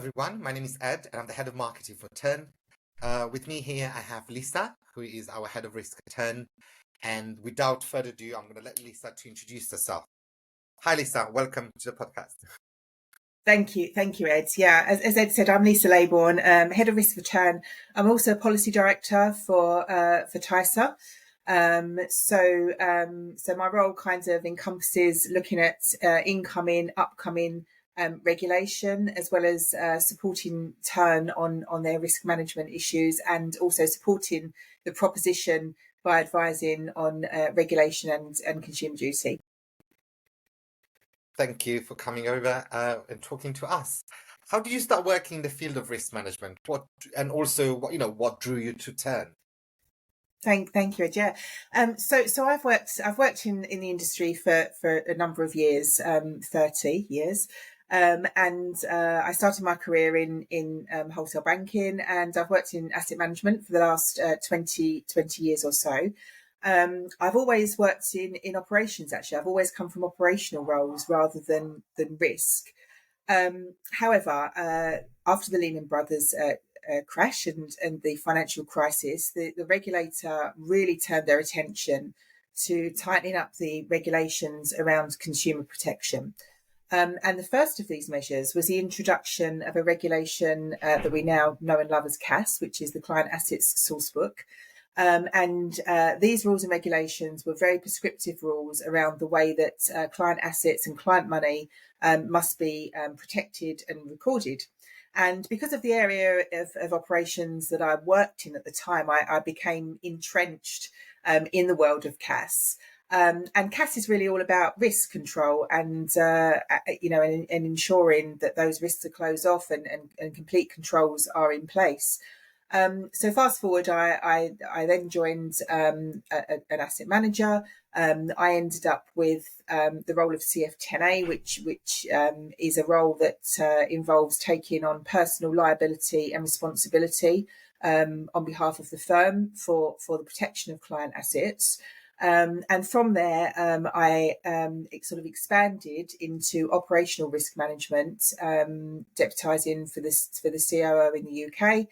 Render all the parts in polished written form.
everyone. My name is Ed, and I'm the head of marketing for Turn. With me here, I have Lisa, who is our head of risk at Turn. And without further ado, I'm going to let Lisa to introduce herself. Hi, Lisa. Welcome to the podcast. Thank you, Ed. Yeah, as Ed said, I'm Lisa Laybourne, head of risk for Turn. I'm also a policy director for TISA. So my role kind of encompasses looking at incoming, upcoming regulation, as well as supporting Turn on their risk management issues, and also supporting the proposition by advising on regulation and consumer duty. Thank you for coming over and talking to us. How did you start working in the field of risk management? What drew you to Turn? Thank you, Ed. Yeah. So I've worked in the industry for a number of years, 30 years. And I started my career in wholesale banking, and I've worked in asset management for the last 20 years or so. I've always worked in operations, actually. I've always come from operational roles rather than risk. However, after the Lehman Brothers crash and the financial crisis, the regulator really turned their attention to tightening up the regulations around consumer protection. And the first of these measures was the introduction of a regulation that we now know and love as CAS, which is the Client Assets Sourcebook. And these rules and regulations were very prescriptive rules around the way that client assets and client money must be protected and recorded. And because of the area of operations that I worked in at the time, I became entrenched in the world of CAS. And CAS is really all about risk control and ensuring that those risks are closed off and complete controls are in place. So fast forward, I then joined an asset manager. I ended up with the role of CF10A, which is a role that involves taking on personal liability and responsibility on behalf of the firm for the protection of client assets. And from there, I sort of expanded into operational risk management, deputising for the COO in the UK.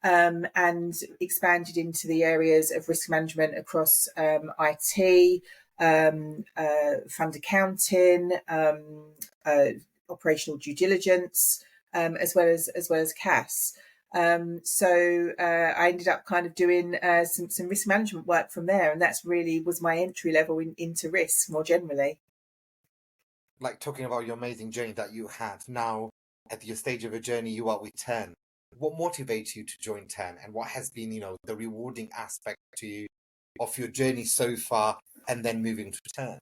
And expanded into the areas of risk management across IT, fund accounting, operational due diligence, as well as CAS. So I ended up kind of doing some risk management work from there, and that's really was my entry level into risk more generally. Like, talking about your amazing journey that you had now, at your stage of a journey, you are with Turn. What motivates you to join Turn, and what has been, the rewarding aspect to you of your journey so far, and then moving to Turn?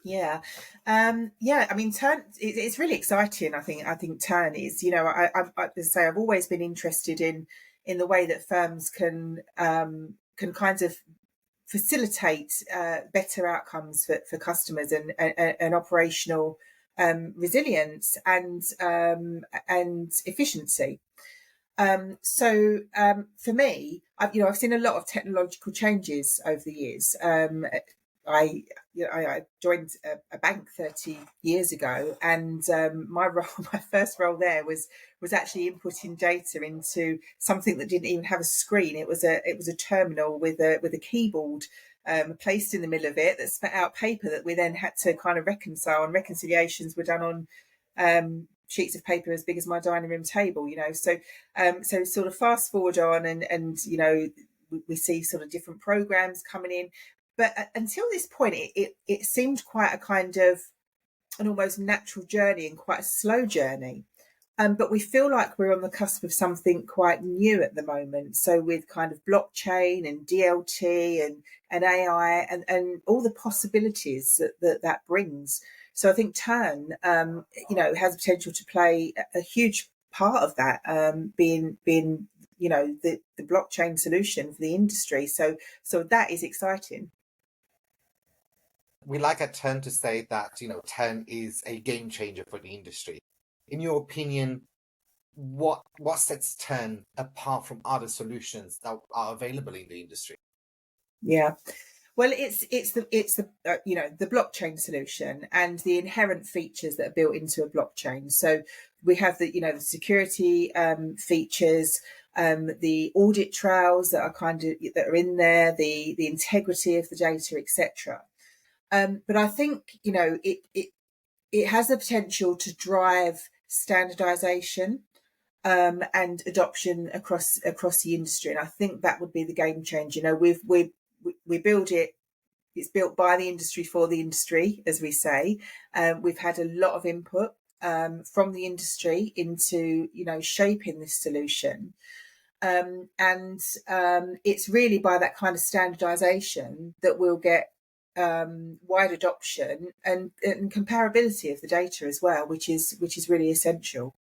Yeah. I mean, Turn, it's really exciting. I think Turn is, I've always been interested in the way that firms can kind of facilitate better outcomes for customers and operational resilience and efficiency. For me, I've seen a lot of technological changes over the years. I joined a bank 30 years ago, and my first role there was actually inputting data into something that didn't even have a screen. It was a terminal with a keyboard placed in the middle of it that spat out paper that we then had to kind of reconcile, and reconciliations were done on sheets of paper as big as my dining room table. So sort of fast forward on, and we see sort of different programs coming in. But until this point, it seemed quite a kind of an almost natural journey and quite a slow journey. But we feel like we're on the cusp of something quite new at the moment. So with kind of blockchain and DLT and AI and all the possibilities that brings. So I think Turn, has potential to play a huge part of that, being the blockchain solution for the industry. So that is exciting. We like at Turn to say that, Turn is a game changer for the industry. In your opinion, what sets Turn apart from other solutions that are available in the industry? Yeah. Well, it's the the blockchain solution and the inherent features that are built into a blockchain. So we have the the security features, the audit trails that are that are in there, the integrity of the data, etc. But I think it has the potential to drive standardization and adoption across the industry, and I think that would be the game changer. We build it. It's built by the industry for the industry, as we say. We've had a lot of input from the industry into shaping this solution, and it's really by that kind of standardization that we'll get wide adoption and comparability of the data as well, which is really essential.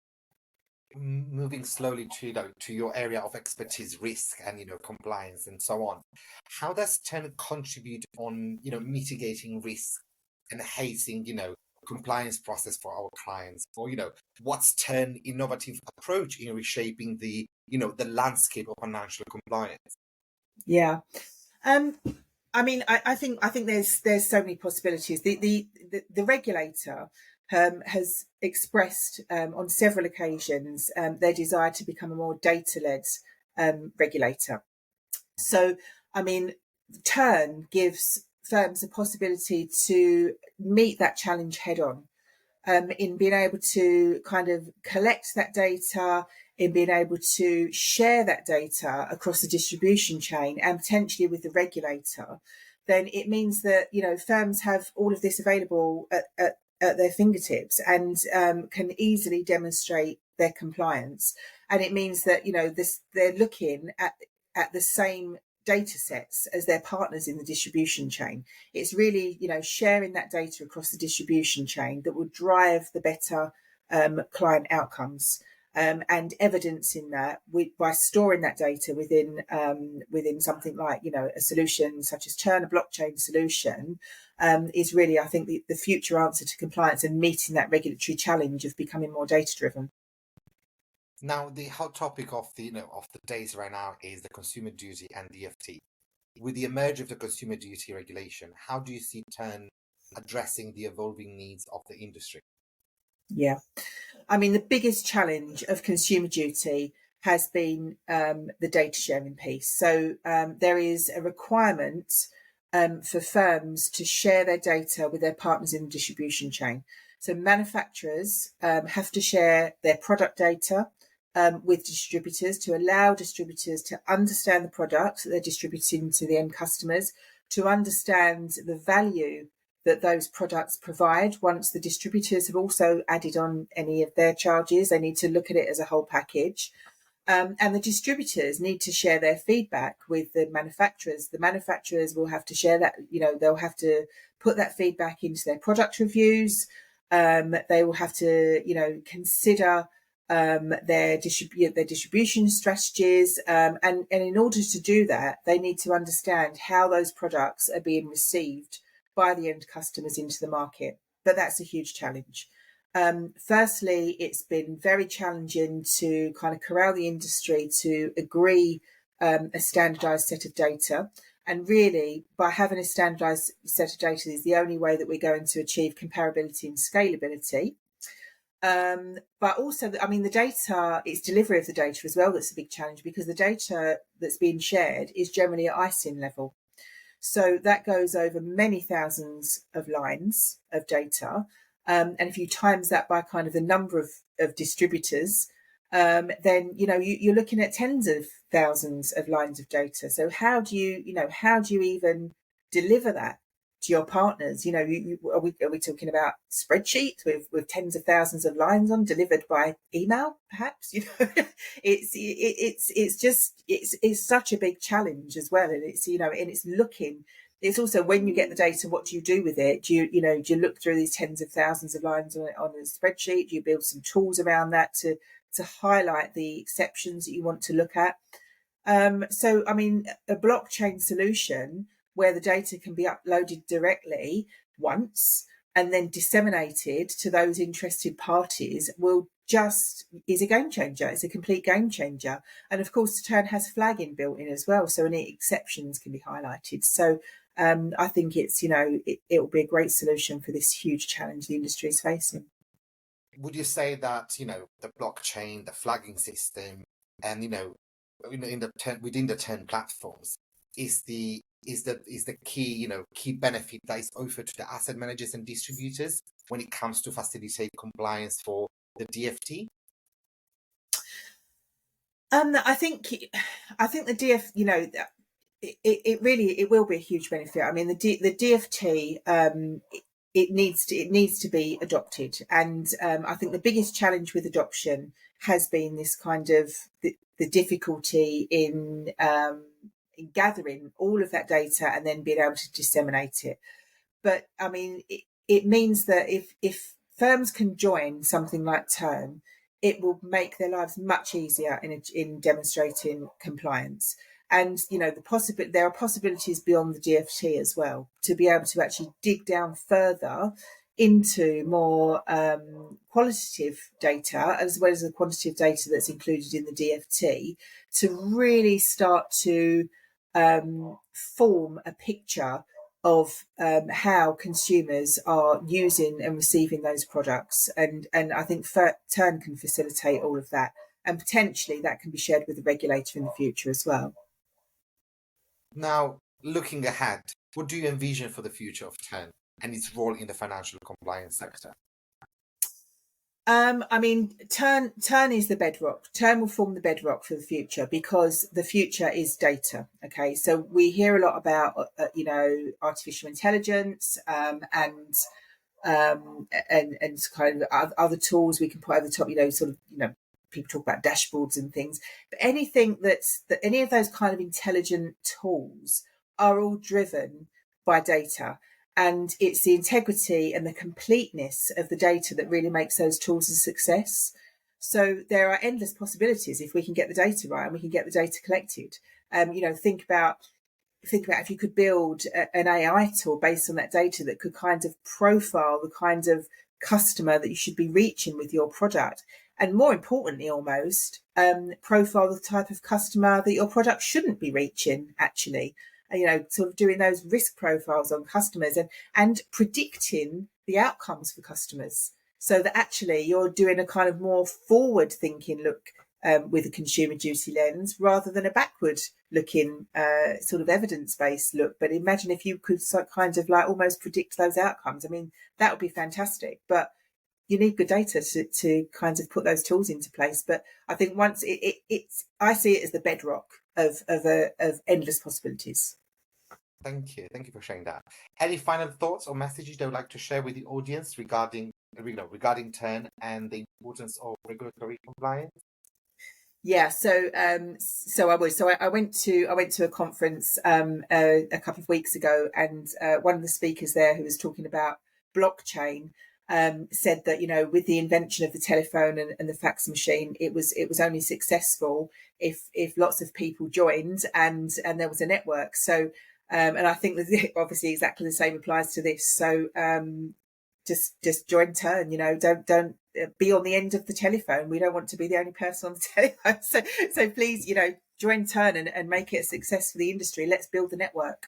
Moving slowly to your area of expertise, risk and compliance and so on, how does Turn contribute on mitigating risk and enhancing compliance process for our clients? Or what's Turn innovative approach in reshaping the the landscape of financial compliance? Yeah. I mean, I think there's so many possibilities. The regulator has expressed on several occasions their desire to become a more data-led regulator. So, I mean, Turn gives firms a possibility to meet that challenge head on, in being able to kind of collect that data, in being able to share that data across the distribution chain and potentially with the regulator. Then it means that firms have all of this available at their fingertips and can easily demonstrate their compliance. And it means that they're looking at the same data sets as their partners in the distribution chain. It's really sharing that data across the distribution chain that will drive the better client outcomes, and evidencing that by storing that data within something like a solution such as Turn, a blockchain solution, is really, I think, the future answer to compliance and meeting that regulatory challenge of becoming more data driven. Now, the hot topic of the of the days right now is the consumer duty and DFT. With the emergence of the consumer duty regulation, how do you see Turn addressing the evolving needs of the industry? Yeah, I mean, the biggest challenge of consumer duty has been the data sharing piece. So there is a requirement for firms to share their data with their partners in the distribution chain. So manufacturers have to share their product data with distributors to allow distributors to understand the products that they're distributing to the end customers, to understand the value that those products provide. Once the distributors have also added on any of their charges, they need to look at it as a whole package. And the distributors need to share their feedback with the manufacturers. The manufacturers will have to share that, they'll have to put that feedback into their product reviews. They will have to, consider their distribution strategies. And in order to do that, they need to understand how those products are being received by the end customers into the market. But that's a huge challenge. Firstly, it's been very challenging to kind of corral the industry to agree a standardized set of data. And really, by having a standardized set of data is the only way that we're going to achieve comparability and scalability. But also, I mean, the data, it's delivery of the data as well that's a big challenge, because the data that's being shared is generally at ISIN level. So that goes over many thousands of lines of data. And if you times that by kind of the number of distributors, then you're looking at tens of thousands of lines of data. So how do you even deliver that to your partners? Are we talking about spreadsheets with tens of thousands of lines on, delivered by email, perhaps? It's such a big challenge as well, and it's also, when you get the data, what do you do with it? Do you look through these tens of thousands of lines on a spreadsheet? Do you build some tools around that to highlight the exceptions that you want to look at? So, I mean, a blockchain solution where the data can be uploaded directly once and then disseminated to those interested parties is a game changer. It's a complete game changer. And of course, Turn has flagging built in as well, so any exceptions can be highlighted. So I think it will be a great solution for this huge challenge the industry is facing. would you say that, the blockchain, the flagging system, and, within the 10 platforms is the key, key benefit that is offered to the asset managers and distributors when it comes to facilitate compliance for the DFT? I think the DF, it really it will be a huge benefit. I mean, the DFT, it needs to be adopted, and I think the biggest challenge with adoption has been this kind of the difficulty in gathering all of that data and then being able to disseminate it. But I mean, it means that if firms can join something like Turn, it will make their lives much easier in demonstrating compliance. And there are possibilities beyond the DFT as well to be able to actually dig down further into more qualitative data as well as the quantitative data that's included in the DFT to really start to form a picture of how consumers are using and receiving those products. And I think Turn can facilitate all of that. And potentially that can be shared with the regulator in the future as well. Now, looking ahead, what do you envision for the future of Turn and its role in the financial compliance sector? I mean, Turn is the bedrock. Turn will form the bedrock for the future because the future is data. Okay, so we hear a lot about artificial intelligence and kind of other tools we can put over the top. People talk about dashboards and things, but any of those kind of intelligent tools are all driven by data. And it's the integrity and the completeness of the data that really makes those tools a success. So there are endless possibilities if we can get the data right and we can get the data collected. Think about if you could build an AI tool based on that data that could kind of profile the kind of customer that you should be reaching with your product. And more importantly, almost, profile the type of customer that your product shouldn't be reaching, actually. Sort of doing those risk profiles on customers and predicting the outcomes for customers so that actually you're doing a kind of more forward thinking look with a consumer duty lens rather than a backward looking sort of evidence-based look. But imagine if you could kind of like almost predict those outcomes. I mean, that would be fantastic. But you need good data to kind of put those tools into place. But I think once I see it as the bedrock of endless possibilities. Thank you for sharing that. Any final thoughts or messages you would like to share with the audience regarding Turn and the importance of regulatory compliance? Yeah, so I would. So I went to a conference a couple of weeks ago, and one of the speakers there who was talking about blockchain said that with the invention of the telephone and the fax machine, it was only successful if lots of people joined and there was a network. So and I think that obviously exactly the same applies to this. So just join Turn. Don't be on the end of the telephone. We don't want to be the only person on the telephone. So please, join Turn and make it a success for the industry. Let's build the network.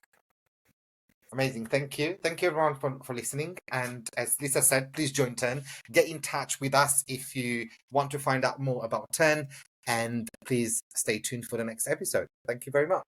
Amazing. Thank you everyone for listening. And as Lisa said, please join Turn. Get in touch with us if you want to find out more about Turn, and please stay tuned for the next episode. Thank you very much.